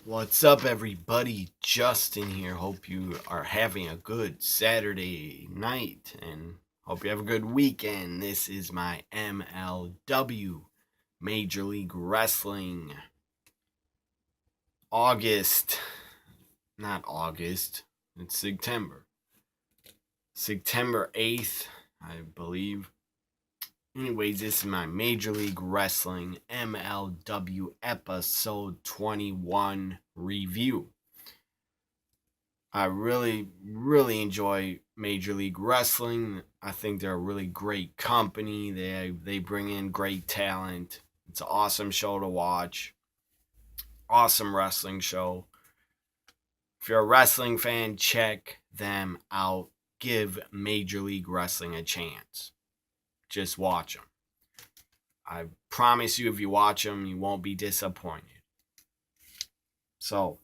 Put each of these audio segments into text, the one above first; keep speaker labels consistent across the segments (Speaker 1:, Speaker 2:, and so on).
Speaker 1: What's up, everybody? Justin here. Hope you are having a good Saturday night and hope you have a good weekend. This is my MLW Major League Wrestling August, not August, it's September. September 8th, I believe. Anyways, this is my Major League Wrestling MLW episode 21 review. I really enjoy Major League Wrestling. I think they're a really great company. They bring in great talent. It's an awesome show to watch. Awesome wrestling show. If you're a wrestling fan, check them out. Give Major League Wrestling a chance. Just watch them. I promise you, if you watch them, you won't be disappointed. So,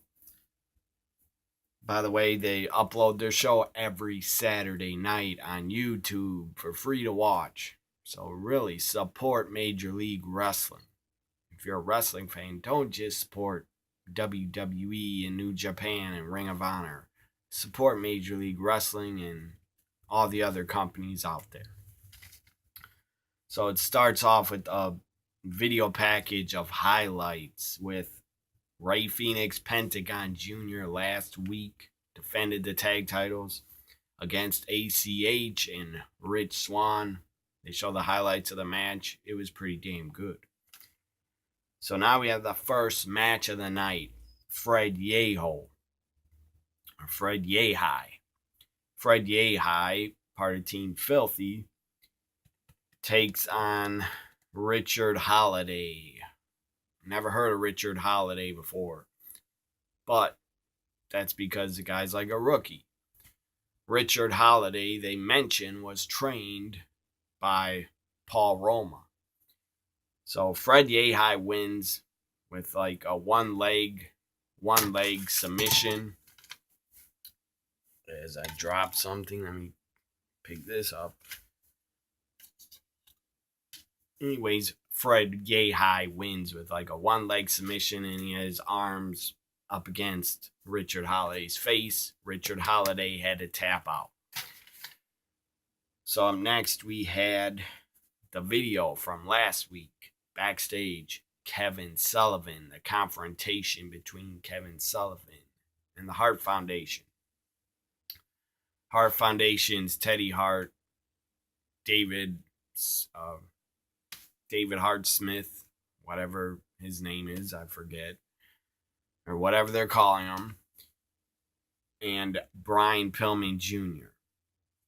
Speaker 1: by the way, they upload their show every Saturday night on YouTube for free to watch. So really support Major League Wrestling. If you're a wrestling fan, don't just support WWE and New Japan and Ring of Honor. Support Major League Wrestling and all the other companies out there. So it starts off with a video package of highlights with Ray Phoenix Pentagon Jr. last week defended the tag titles against ACH and Rich Swann. They show the highlights of the match. It was pretty damn good. So now we have the first match of the night. Fred Yehi. Fred Yehi, part of Team Filthy, takes on Richard Holiday. Never heard of Richard Holiday before, but that's because the guy's like a rookie. Richard Holiday, they mention, was trained by Paul Roma. So Fred Yehi wins with like a one leg submission. As I drop something, let me pick this up. Anyways, Fred Yehi wins with like a one leg submission, and he has arms up against Richard Holiday's face. Richard Holiday had to tap out. So up next, we had the video from last week. Backstage, Kevin Sullivan, the confrontation between Kevin Sullivan and the Hart Foundation. Hart Foundation's Teddy Hart, David Hart Smith, whatever his name is, I forget, or whatever they're calling him, and Brian Pillman Jr.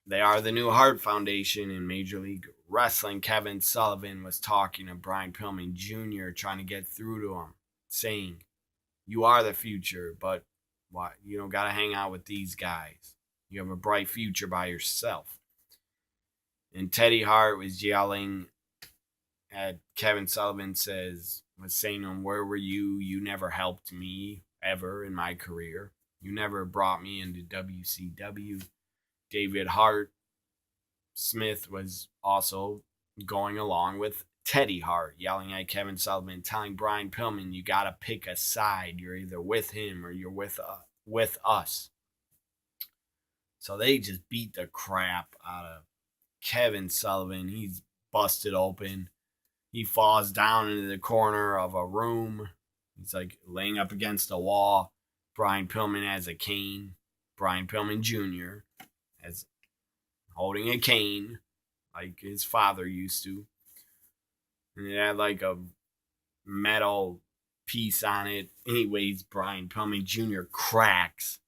Speaker 1: They are the new Hart Foundation in Major League Wrestling. Kevin Sullivan was talking to Brian Pillman Jr., trying to get through to him, saying, "You are the future, but what? You don't got to hang out with these guys. You have a bright future by yourself." And Teddy Hart was yelling at Kevin Sullivan, was saying to him, "Where were you? You never helped me ever in my career. You never brought me into WCW." David Hart Smith was also going along with Teddy Hart, yelling at Kevin Sullivan, telling Brian Pillman, "You got to pick a side. You're either with him or you're with us." So they just beat the crap out of Kevin Sullivan. He's busted open. He falls down into the corner of a room. He's like laying up against a wall. Brian Pillman has a cane. Brian Pillman Jr. as holding a cane like his father used to. And it had like a metal piece on it. Anyways, Brian Pillman Jr. cracks,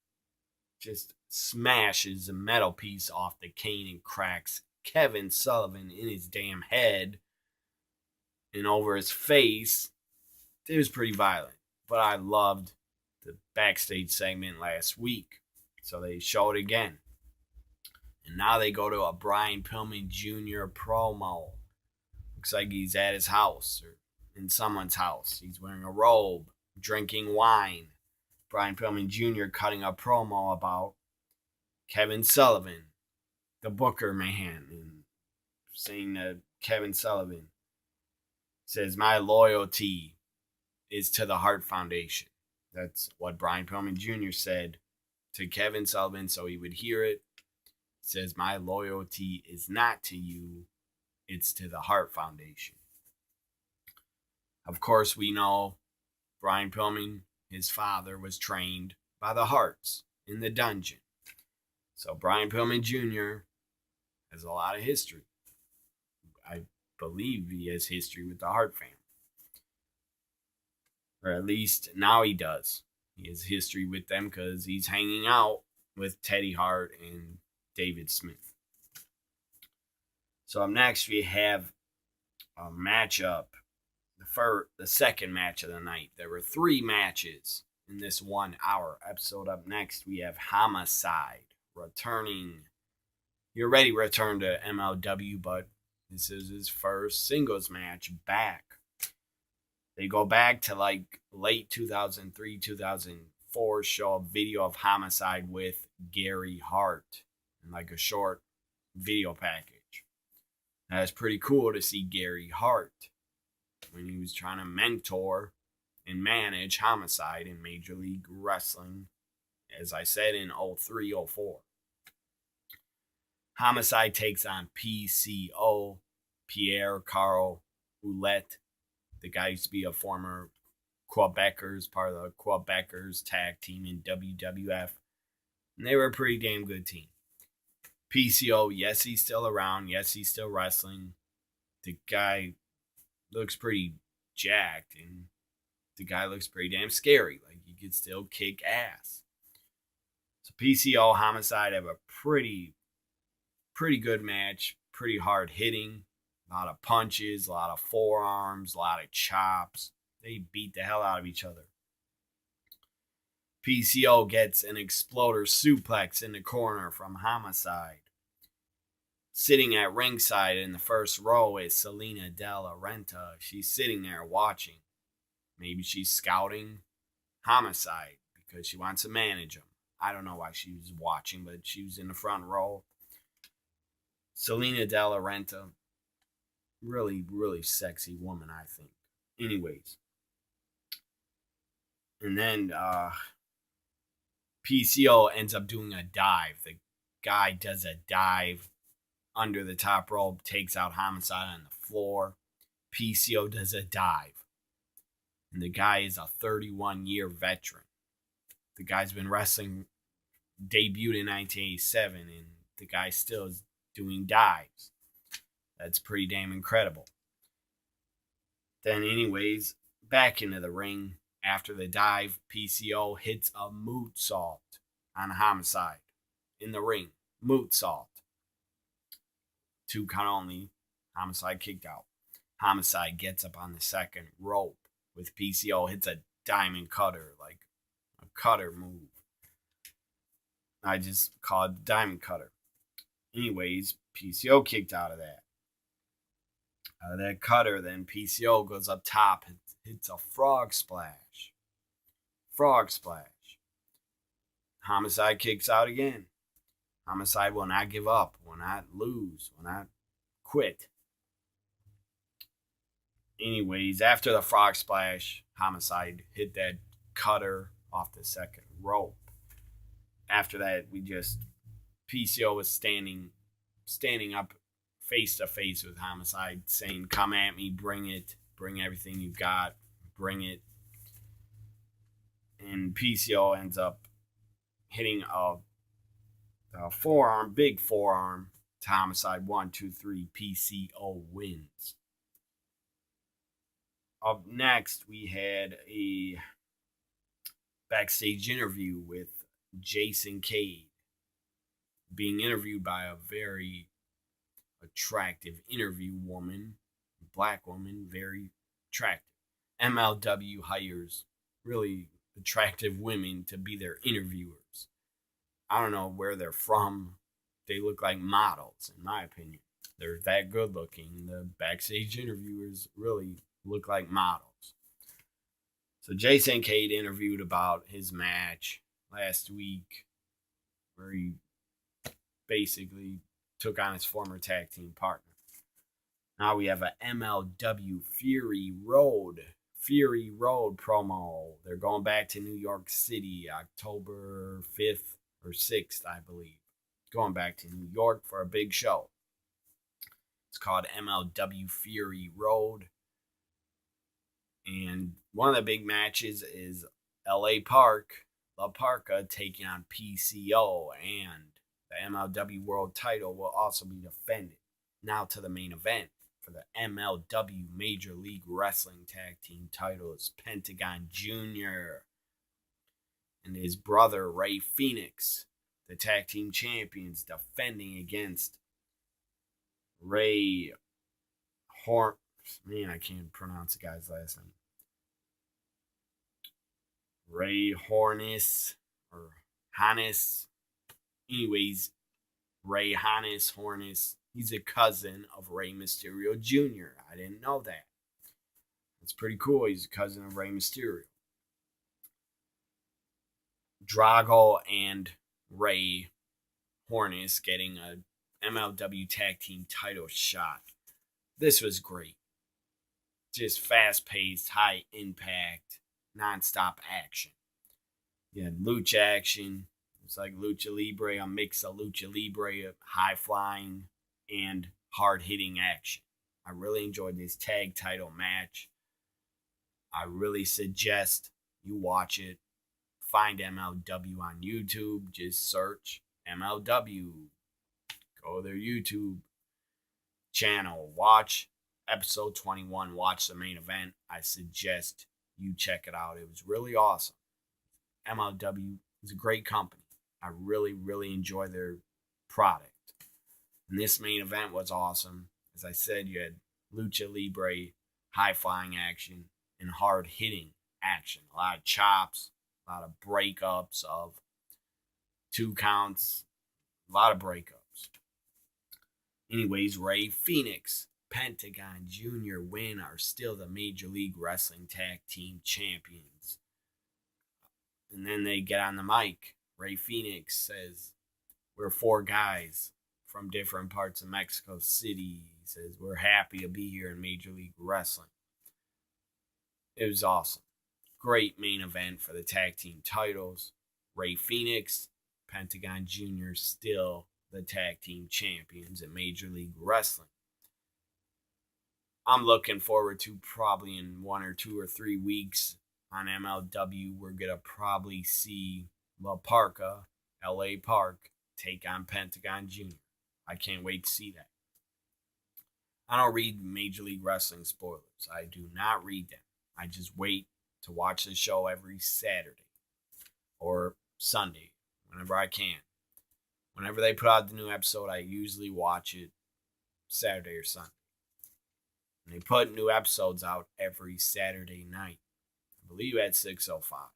Speaker 1: just smashes the metal piece off the cane and cracks Kevin Sullivan in his damn head and over his face. It was pretty violent, but I loved the backstage segment last week, so they show it again. And now they go to a Brian Pillman Jr. promo. Looks like he's at his house or in someone's house. He's wearing a robe, drinking wine. Brian Pillman Jr. cutting a promo about Kevin Sullivan, the Booker man, and saying to Kevin Sullivan, says, "My loyalty is to the Hart Foundation. That's what Brian Pillman Jr. said to Kevin Sullivan so he would hear it. He says, "My loyalty is not to you, it's to the Hart Foundation." Of course, we know Brian Pillman, his father, was trained by the Harts in the dungeon. So Brian Pillman Jr. has a lot of history. I believe he has history with the Hart family. Or at least now he does. He has history with them because he's hanging out with Teddy Hart and David Smith. So up next we have a matchup, the second match of the night. There were 3 matches in this 1 hour episode. Up next we have Homicide returning. He already returned to MLW, but this is his first singles match back. They go back to like late 2003, 2004, show a video of Homicide with Gary Hart and like a short video package. That's pretty cool to see Gary Hart when he was trying to mentor and manage Homicide in Major League Wrestling, as I said, in 03, 04. Homicide takes on PCO, Pierre Carl Ouellet. The guy used to be a former Quebecers, part of the Quebecers tag team in WWF. And they were a pretty damn good team. PCO, yes, he's still around. Yes, he's still wrestling. The guy looks pretty jacked, and the guy looks pretty damn scary. Like, he could still kick ass. So PCO, Homicide have a pretty good match. Pretty hard hitting. A lot of punches, a lot of forearms, a lot of chops. They beat the hell out of each other. PCO gets an exploder suplex in the corner from Homicide. Sitting at ringside in the first row is Selena De La Renta. She's sitting there watching. Maybe she's scouting Homicide because she wants to manage him. I don't know why she was watching, but she was in the front row. Selena De La Renta, really sexy woman, I think. Anyways. And then PCO ends up doing a dive. The guy does a dive under the top rope, takes out Homicide on the floor. PCO does a dive. And the guy is a 31-year veteran. The guy's been wrestling, debuted in 1987, and the guy still is doing dives. That's pretty damn incredible. Then anyways, back into the ring. After the dive, PCO hits a moonsault on Homicide in the ring. Moonsault. 2 count only. Homicide kicked out. Homicide gets up on the second rope with PCO, hits a diamond cutter, like a cutter move. I just call it diamond cutter. Anyways, PCO kicked out of that. Out of that cutter, then PCO goes up top, hits a frog splash. Frog splash. Homicide kicks out again. Homicide will not give up, will not lose, will not quit. Anyways, after the frog splash, Homicide hit that cutter off the second rope. After that, PCO was standing up face to face with Homicide, saying, "Come at me, bring it, bring everything you got, bring it." And PCO ends up hitting a forearm, big forearm to Homicide. 1, 2, 3. PCO wins. Up next, we had a backstage interview with Jason Cade, being interviewed by a very attractive interview woman, black woman, very attractive. MLW hires really attractive women to be their interviewers. I don't know where they're from. They look like models, in my opinion. They're that good looking. The backstage interviewers really look like models. So Jason Cade interviewed about his match last week, where he basically took on his former tag team partner. Now we have a MLW Fury Road Fury Road promo. They're going back to New York City October 5th or 6th, I believe. Going back to New York for a big show. It's called MLW Fury Road. And one of the big matches is LA Park, La Parka taking on PCO, and the MLW World title will also be defended. Now to the main event for the MLW Major League Wrestling Tag Team titles. Pentagon Jr. and his brother Ray Phoenix, the tag team champions, defending against Ray Man, I can't pronounce the guy's last name. Ray Hornis or Hannes. Anyways, Ray Hornis. He's a cousin of Rey Mysterio Jr. I didn't know that. That's pretty cool. He's a cousin of Rey Mysterio. Drago and Ray Hornis getting a MLW Tag Team title shot. This was great. Just fast-paced, high-impact, non-stop action. You had lucha action. It's like Lucha Libre, a mix of Lucha Libre, high-flying, and hard-hitting action. I really enjoyed this tag title match. I really suggest you watch it. Find MLW on YouTube. Just search MLW. Go to their YouTube channel. Watch episode 21. Watch the main event. I suggest you check it out. It was really awesome. MLW is a great company. I really, really enjoy their product. And this main event was awesome. As I said, you had Lucha Libre, high-flying action, and hard-hitting action. A lot of chops, a lot of breakups of 2 counts, a lot of breakups. Anyways, Ray Phoenix, Pentagon Jr. win are still the Major League Wrestling Tag Team Champions. And then they get on the mic. Ray Phoenix says, we're 4 guys from different parts of Mexico City. He says, we're happy to be here in Major League Wrestling. It was awesome. Great main event for the tag team titles. Ray Phoenix, Pentagon Jr. still the tag team champions in Major League Wrestling. I'm looking forward to probably in 1 or 2 or 3 weeks on MLW, we're going to probably see La Parka, LA Park, take on Pentagon Jr. I can't wait to see that. I don't read Major League Wrestling spoilers. I do not read them. I just wait to watch the show every Saturday or Sunday, whenever I can. Whenever they put out the new episode, I usually watch it Saturday or Sunday. And they put new episodes out every Saturday night. I believe at 6:05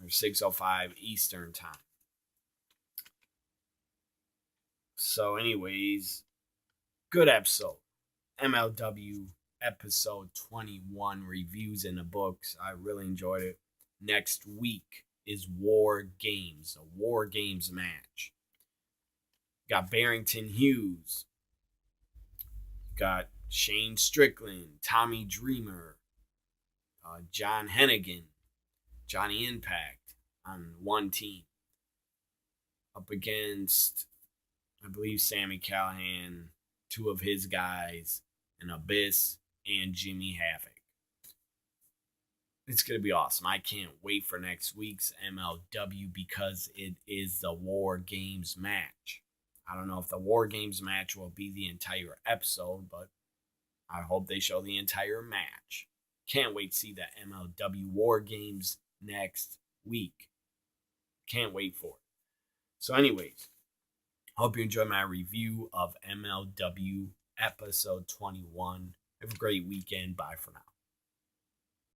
Speaker 1: or 6:05 Eastern time. So anyways, good episode. MLW episode 21 reviews in the books. I really enjoyed it. Next week is War Games, a War Games match. Got Barrington Hughes. Got Shane Strickland, Tommy Dreamer, John Hennigan, Johnny Impact on one team. Up against, I believe, Sami Callihan, 2 of his guys, and Abyss and Jimmy Havoc. It's going to be awesome. I can't wait for next week's MLW because it is the War Games match. I don't know if the War Games match will be the entire episode, but I hope they show the entire match. Can't wait to see the MLW War Games next week. Can't wait for it. So anyways, hope you enjoyed my review of MLW episode 21. Have a great weekend. Bye for now.